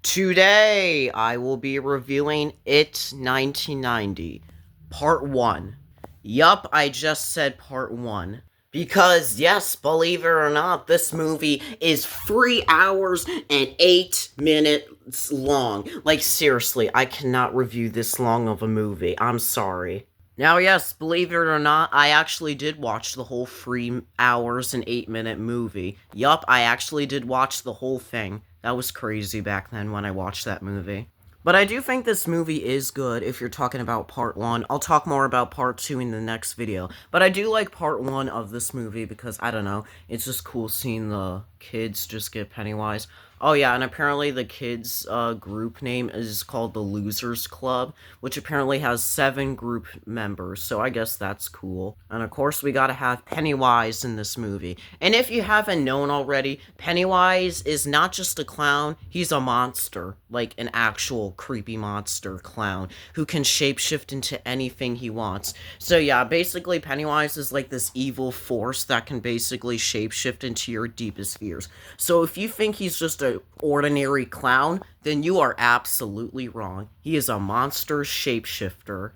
Today, I will be reviewing It 1990, Part 1. Yup, I just said Part 1. Because, yes, believe it or not, this movie is 3 hours and 8 minutes long. Like, seriously, I cannot review this long of a movie. I'm sorry. Now, yes, believe it or not, I actually did watch the whole 3 hours and 8-minute movie. Yup, I actually did watch the whole thing. That was crazy back then when I watched that movie. But I do think this movie is good if you're talking about part 1. I'll talk more about part 2 in the next video. But I do like part 1 of this movie because, I don't know, it's just cool seeing the kids just get Pennywise. Oh yeah, and apparently the kids' group name is called the Losers Club, which apparently has 7 group members, so I guess that's cool. And of course, we gotta have Pennywise in this movie. And if you haven't known already, Pennywise is not just a clown, he's a monster. Like an actual creepy monster clown who can shapeshift into anything he wants. So yeah, basically Pennywise is like this evil force that can basically shapeshift into your deepest fears. So if you think he's just a ordinary clown, then you are absolutely wrong. He is a monster shapeshifter.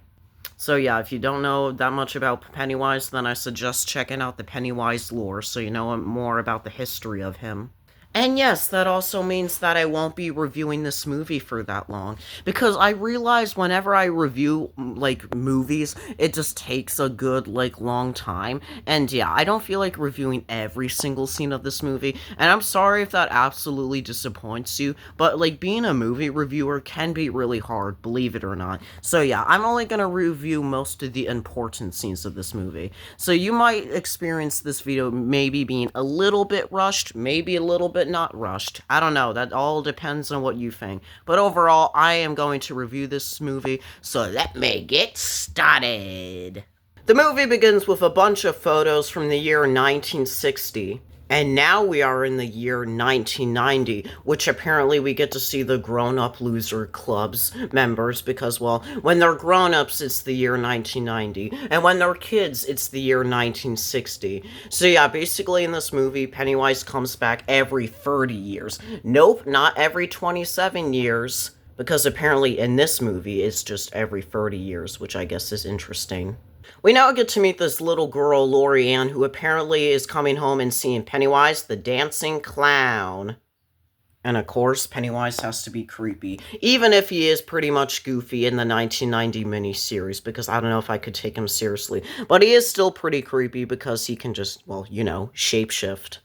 So yeah, if you don't know that much about Pennywise, then I suggest checking out the Pennywise lore so you know more about the history of him. And yes, that also means that I won't be reviewing this movie for that long. Because I realize whenever I review, like, movies, it just takes a good, like, long time. And yeah, I don't feel like reviewing every single scene of this movie. And I'm sorry if that absolutely disappoints you. But, like, being a movie reviewer can be really hard, believe it or not. So yeah, I'm only gonna review most of the important scenes of this movie. So you might experience this video maybe being a little bit rushed, maybe a little bit not rushed. I don't know, that all depends on what you think. But overall, I am going to review this movie, so let me get started. The movie begins with a bunch of photos from the year 1960. And now we are in the year 1990, which apparently we get to see the grown-up loser club's members because, well, when they're grown-ups, it's the year 1990, and when they're kids, it's the year 1960. So yeah, basically in this movie, Pennywise comes back every 30 years. Nope, not every 27 years, because apparently in this movie, it's just every 30 years, which I guess is interesting. We now get to meet this little girl, Lori Ann, who apparently is coming home and seeing Pennywise the dancing clown. And of course, Pennywise has to be creepy, even if he is pretty much goofy in the 1990 miniseries, because I don't know if I could take him seriously. But he is still pretty creepy because he can just, well, you know, shapeshift.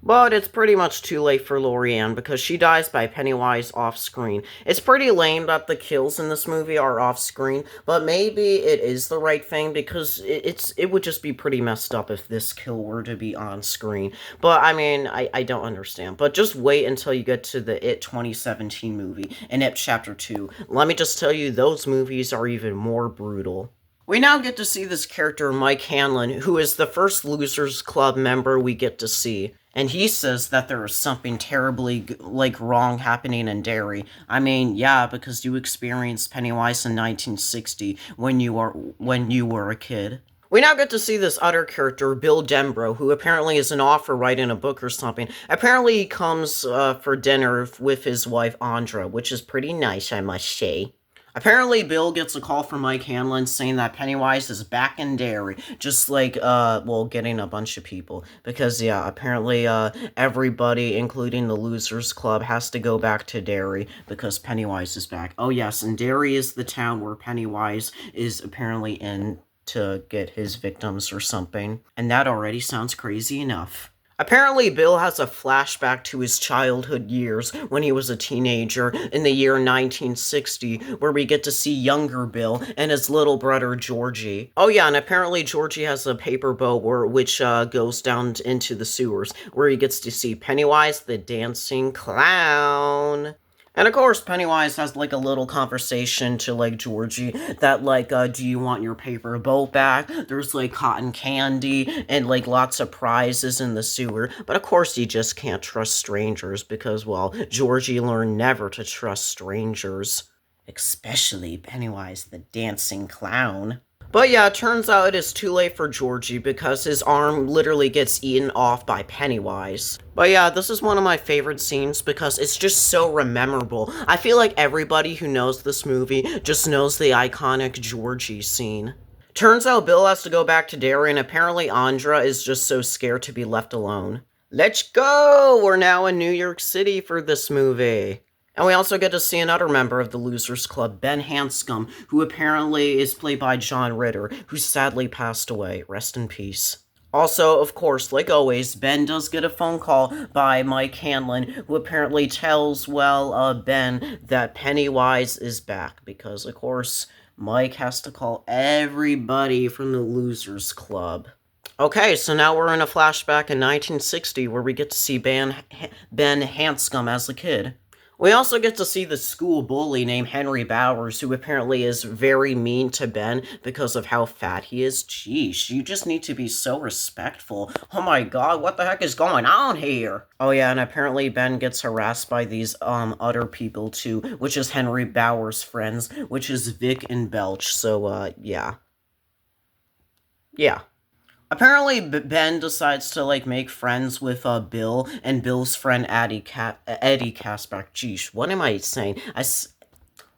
But it's pretty much too late for Lori-Ann because she dies by Pennywise off-screen. It's pretty lame that the kills in this movie are off-screen, but maybe it is the right thing because it would just be pretty messed up if this kill were to be on-screen. But, I mean, I don't understand. But just wait until you get to the It 2017 movie and It Chapter 2. Let me just tell you, those movies are even more brutal. We now get to see this character, Mike Hanlon, who is the first Losers Club member we get to see. And he says that there is something terribly, like, wrong happening in Derry. I mean, yeah, because you experienced Pennywise in 1960 when you were a kid. We now get to see this other character, Bill Denbrough, who apparently is an author writing a book or something. Apparently he comes for dinner with his wife, Andra, which is pretty nice, I must say. Apparently, Bill gets a call from Mike Hanlon saying that Pennywise is back in Derry, just like, well, getting a bunch of people. Because, yeah, apparently, everybody, including the Losers Club, has to go back to Derry because Pennywise is back. Oh, yes, and Derry is the town where Pennywise is apparently in to get his victims or something. And that already sounds crazy enough. Apparently, Bill has a flashback to his childhood years when he was a teenager in the year 1960, where we get to see younger Bill and his little brother, Georgie. Oh yeah, and apparently Georgie has a paper boat which goes down into the sewers, where he gets to see Pennywise the dancing clown. And of course, Pennywise has, like, a little conversation to, like, Georgie that, like, do you want your paper boat back? There's, like, cotton candy and, like, lots of prizes in the sewer. But, of course, you just can't trust strangers because, well, Georgie learned never to trust strangers. Especially Pennywise the dancing clown. But yeah, it turns out it is too late for Georgie because his arm literally gets eaten off by Pennywise. But yeah, this is one of my favorite scenes because it's just so memorable. I feel like everybody who knows this movie just knows the iconic Georgie scene. Turns out Bill has to go back to Derry, and apparently Andra is just so scared to be left alone. Let's go! We're now in New York City for this movie. And we also get to see another member of the Losers Club, Ben Hanscom, who apparently is played by John Ritter, who sadly passed away. Rest in peace. Also, of course, like always, Ben does get a phone call by Mike Hanlon, who apparently tells, Ben that Pennywise is back, because, of course, Mike has to call everybody from the Losers Club. Okay, so now we're in a flashback in 1960 where we get to see Ben Hanscom as a kid. We also get to see the school bully named Henry Bowers, who apparently is very mean to Ben because of how fat he is. Jeez, you just need to be so respectful. Oh my god, what the heck is going on here? Oh yeah, and apparently Ben gets harassed by these other people too, which is Henry Bowers' friends, which is Vic and Belch, so yeah. Yeah. Apparently, Ben decides to, make friends with, Bill and Bill's friend Eddie Casbach. Geesh, what am I saying?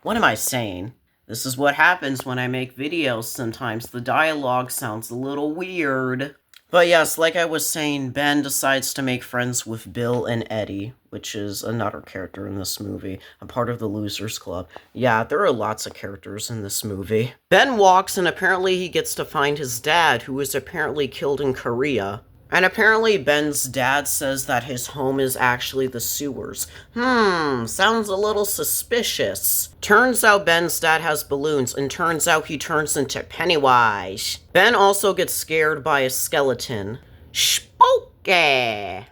What am I saying? This is what happens when I make videos sometimes. The dialogue sounds a little weird. But yes, like I was saying, Ben decides to make friends with Bill and Eddie, which is another character in this movie, a part of the Losers Club. Yeah, there are lots of characters in this movie. Ben walks, and apparently he gets to find his dad, who was apparently killed in Korea. And apparently Ben's dad says that his home is actually the sewers. Sounds a little suspicious. Turns out Ben's dad has balloons, and turns out he turns into Pennywise. Ben also gets scared by a skeleton. Spooky!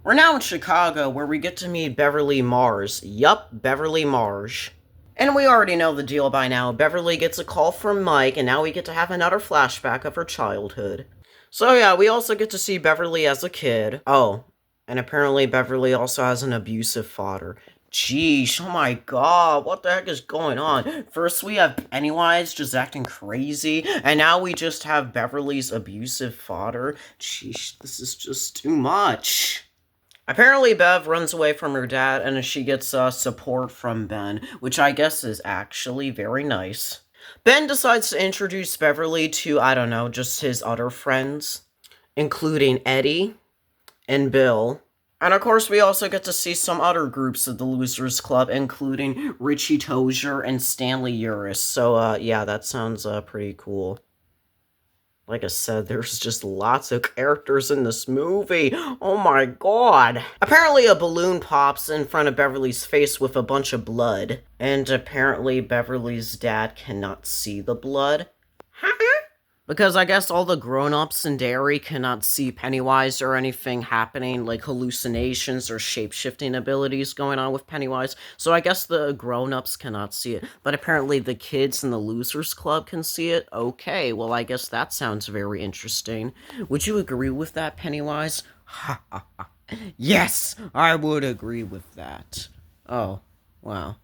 We're now in Chicago, where we get to meet Beverly Mars. Yup, Beverly Mars. And we already know the deal by now. Beverly gets a call from Mike, and now we get to have another flashback of her childhood. So yeah, we also get to see Beverly as a kid. Oh, and apparently Beverly also has an abusive father. Jeez, oh my god, what the heck is going on? First we have Pennywise just acting crazy, and now we just have Beverly's abusive father. Jeez, this is just too much. Apparently Bev runs away from her dad, and she gets support from Ben, which I guess is actually very nice. Ben decides to introduce Beverly to, I don't know, just his other friends, including Eddie and Bill. And of course, we also get to see some other groups of the Losers Club, including Richie Tozier and Stanley Uris. So, yeah, that sounds pretty cool. Like I said, there's just lots of characters in this movie. Oh my god. Apparently a balloon pops in front of Beverly's face with a bunch of blood. And apparently Beverly's dad cannot see the blood. Because I guess all the grown-ups in Derry cannot see Pennywise or anything happening, like hallucinations or shape-shifting abilities going on with Pennywise. So I guess the grown-ups cannot see it. But apparently the kids in the Losers Club can see it? Okay, well I guess that sounds very interesting. Would you agree with that, Pennywise? Yes, I would agree with that. Oh, wow.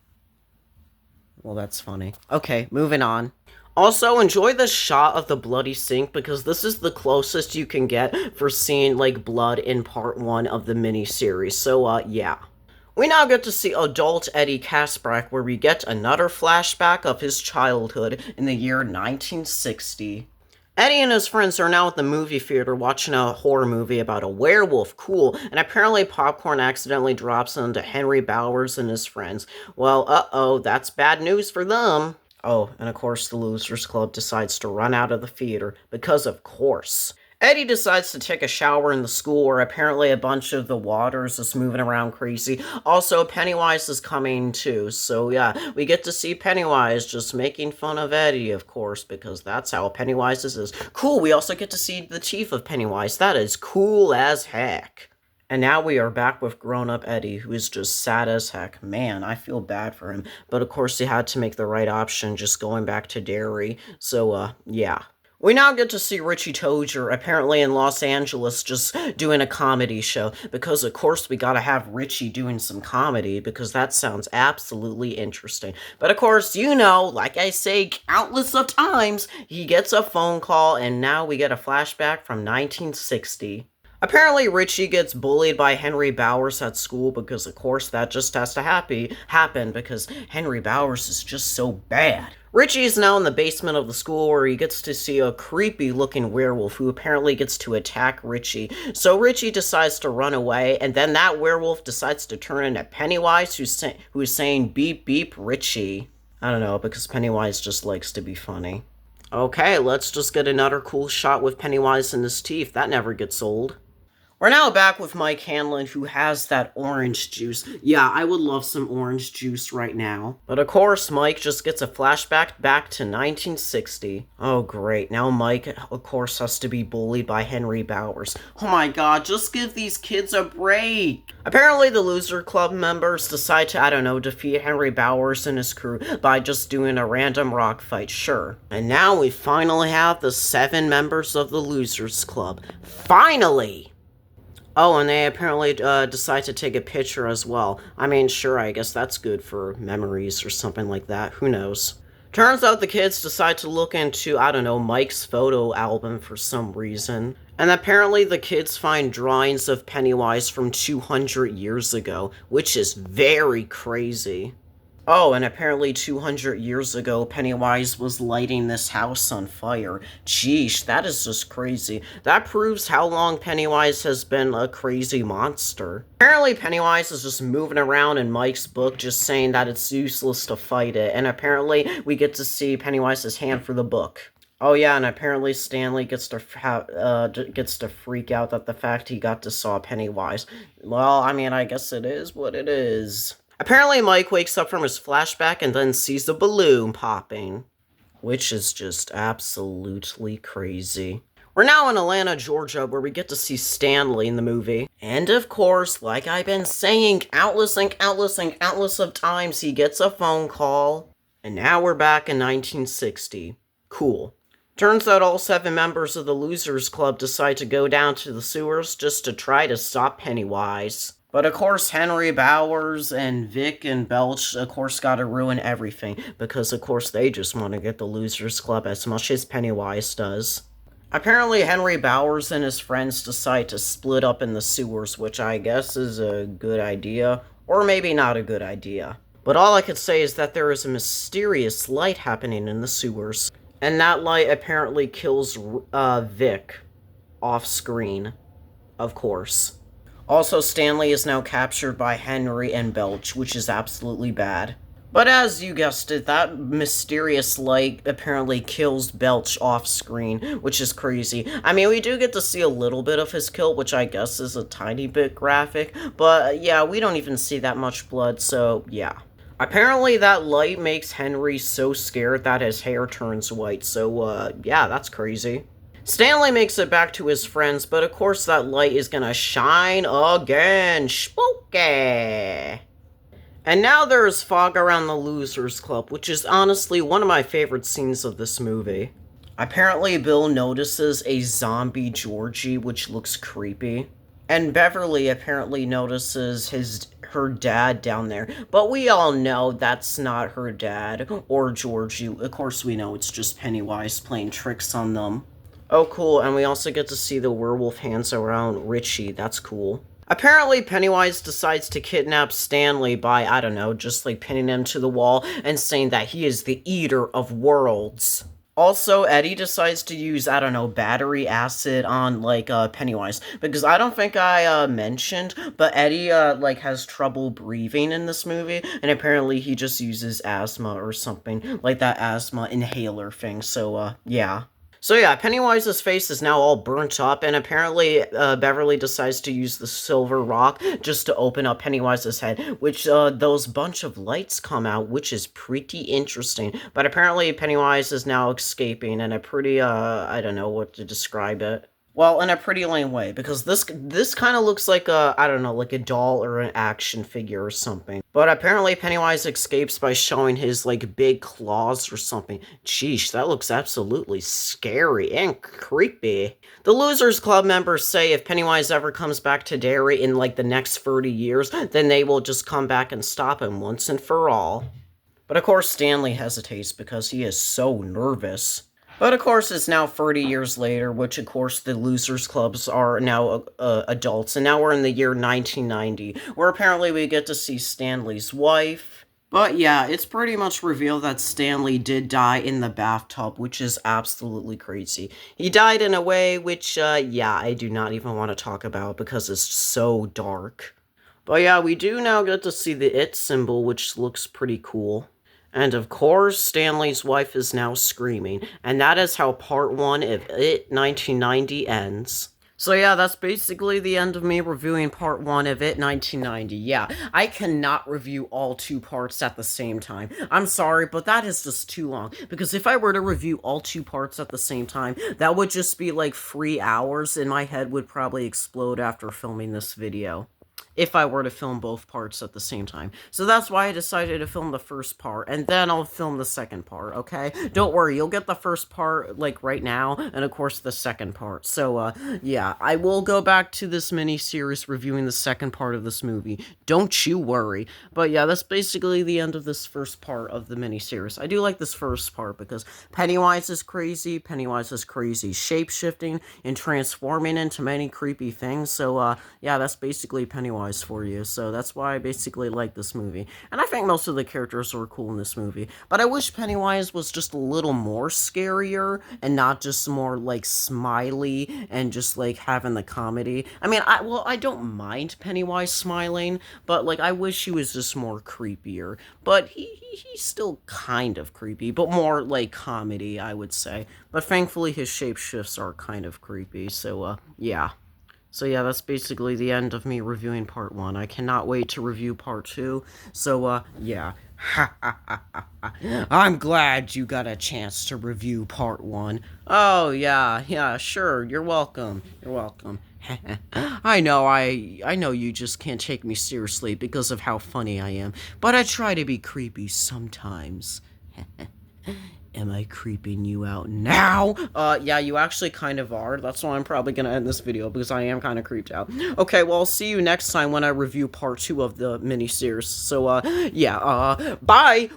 Well, that's funny. Okay, moving on. Also, enjoy the shot of the bloody sink, because this is the closest you can get for seeing, blood in part 1 of the miniseries. So, yeah. We now get to see adult Eddie Casbach, where we get another flashback of his childhood in the year 1960. Eddie and his friends are now at the movie theater watching a horror movie about a werewolf. Cool. And apparently popcorn accidentally drops onto Henry Bowers and his friends. Well, uh-oh, that's bad news for them. Oh, and of course the Losers Club decides to run out of the theater, because of course. Eddie decides to take a shower in the school, where apparently a bunch of the water is just moving around crazy. Also, Pennywise is coming too, so yeah, we get to see Pennywise just making fun of Eddie, of course, because that's how Pennywise is. Cool, we also get to see the chief of Pennywise. That is cool as heck. And now we are back with grown-up Eddie, who is just sad as heck. Man, I feel bad for him. But of course he had to make the right option, just going back to Derry. So, yeah. We now get to see Richie Tozier apparently in Los Angeles just doing a comedy show, because of course we gotta have Richie doing some comedy, because that sounds absolutely interesting. But of course, you know, like I say countless of times, he gets a phone call and now we get a flashback from 1960. Apparently, Richie gets bullied by Henry Bowers at school, because of course that just has to happen because Henry Bowers is just so bad. Richie is now in the basement of the school, where he gets to see a creepy looking werewolf who apparently gets to attack Richie. So Richie decides to run away, and then that werewolf decides to turn into Pennywise, who's saying beep beep Richie. I don't know, because Pennywise just likes to be funny. Okay, let's just get another cool shot with Pennywise in his teeth. That never gets old. We're now back with Mike Hanlon, who has that orange juice. Yeah, I would love some orange juice right now. But of course, Mike just gets a flashback back to 1960. Oh, great. Now Mike, of course, has to be bullied by Henry Bowers. Oh my god, just give these kids a break. Apparently, the Loser Club members decide to, I don't know, defeat Henry Bowers and his crew by just doing a random rock fight, sure. And now we finally have the 7 members of the Losers Club. Finally! Oh, and they apparently decide to take a picture as well. I mean, sure, I guess that's good for memories or something like that. Who knows? Turns out the kids decide to look into, I don't know, Mike's photo album for some reason. And apparently the kids find drawings of Pennywise from 200 years ago, which is very crazy. Oh, and apparently 200 years ago, Pennywise was lighting this house on fire. Sheesh, that is just crazy. That proves how long Pennywise has been a crazy monster. Apparently Pennywise is just moving around in Mike's book, just saying that it's useless to fight it. And apparently we get to see Pennywise's hand for the book. Oh yeah, and apparently Stanley gets to freak out at the fact he got to saw Pennywise. Well, I mean, I guess it is what it is. Apparently, Mike wakes up from his flashback and then sees a balloon popping, which is just absolutely crazy. We're now in Atlanta, Georgia, where we get to see Stanley in the movie. And of course, like I've been saying countless of times, he gets a phone call. And now we're back in 1960. Cool. Turns out all 7 members of the Losers Club decide to go down to the sewers just to try to stop Pennywise. But of course, Henry Bowers and Vic and Belch, of course, gotta ruin everything, because of course they just want to get the Losers Club as much as Pennywise does. Apparently, Henry Bowers and his friends decide to split up in the sewers, which I guess is a good idea, or maybe not a good idea. But all I could say is that there is a mysterious light happening in the sewers, and that light apparently kills Vic off screen, of course. Also, Stanley is now captured by Henry and Belch, which is absolutely bad. But as you guessed it, that mysterious light apparently kills Belch off screen, which is crazy. I mean, we do get to see a little bit of his kill, which I guess is a tiny bit graphic, but yeah, we don't even see that much blood, so yeah. Apparently that light makes Henry so scared that his hair turns white, so yeah, that's crazy. Stanley makes it back to his friends, but of course that light is gonna shine again. Spooky! And now there is fog around the Losers Club, which is honestly one of my favorite scenes of this movie. Apparently Bill notices a zombie Georgie, which looks creepy. And Beverly apparently notices her dad down there. But we all know that's not her dad or Georgie. Of course we know it's just Pennywise playing tricks on them. Oh, cool, and we also get to see the werewolf hands around Richie. That's cool. Apparently, Pennywise decides to kidnap Stanley by, I don't know, just like pinning him to the wall and saying that he is the eater of worlds. Also, Eddie decides to use, I don't know, battery acid on, like, Pennywise. Because I don't think I, mentioned, but Eddie, has trouble breathing in this movie. And apparently he just uses asthma or something. Like that asthma inhaler thing. So, yeah. So yeah, Pennywise's face is now all burnt up, and apparently Beverly decides to use the silver rock just to open up Pennywise's head, which those bunch of lights come out, which is pretty interesting. But apparently Pennywise is now escaping in a pretty, I don't know what to describe it. Well, in a pretty lame way, because this kind of looks like a, I don't know, like a doll or an action figure or something. But apparently Pennywise escapes by showing his, like, big claws or something. Sheesh, that looks absolutely scary and creepy. The Losers Club members say if Pennywise ever comes back to Derry in, like, the next 30 years, then they will just come back and stop him once and for all. But of course Stanley hesitates because he is so nervous. But of course, it's now 30 years later, which of course the Losers Clubs are now adults, and now we're in the year 1990, where apparently we get to see Stanley's wife. But yeah, it's pretty much revealed that Stanley did die in the bathtub, which is absolutely crazy. He died in a way which, yeah, I do not even want to talk about because it's so dark. But yeah, we do now get to see the It symbol, which looks pretty cool. And of course, Stanley's wife is now screaming. And that is how part 1 of It 1990 ends. So yeah, that's basically the end of me reviewing part 1 of It 1990. Yeah, I cannot review all 2 parts at the same time. I'm sorry, but that is just too long. Because if I were to review all 2 parts at the same time, that would just be like 3 hours, and my head would probably explode after filming this video. If I were to film both parts at the same time. So that's why I decided to film the first part, and then I'll film the second part, okay? Don't worry, you'll get the first part, like, right now, and of course the second part. So, yeah, I will go back to this mini-series reviewing the second part of this movie. Don't you worry. But yeah, that's basically the end of this first part of the mini-series. I do like this first part, because Pennywise is crazy shape-shifting and transforming into many creepy things, so, yeah, that's basically Pennywise for you, so that's why I basically like this movie. And I think most of the characters are cool in this movie, but I wish Pennywise was just a little more scarier and not just more like smiley and just like having the comedy. I mean, I don't mind Pennywise smiling, but like I wish he was just more creepier. But he's still kind of creepy, but more like comedy, I would say. But thankfully his shapeshifts are kind of creepy, so yeah. So yeah, that's basically the end of me reviewing part 1. I cannot wait to review part 2. So, yeah. I'm glad you got a chance to review part 1. Oh, yeah, sure. You're welcome. You're welcome. I know you just can't take me seriously because of how funny I am, but I try to be creepy sometimes. Am I creeping you out now? Yeah, you actually kind of are. That's why I'm probably gonna end this video, because I am kind of creeped out. Okay, well, I'll see you next time when I review part 2 of the mini-series. So, yeah, bye!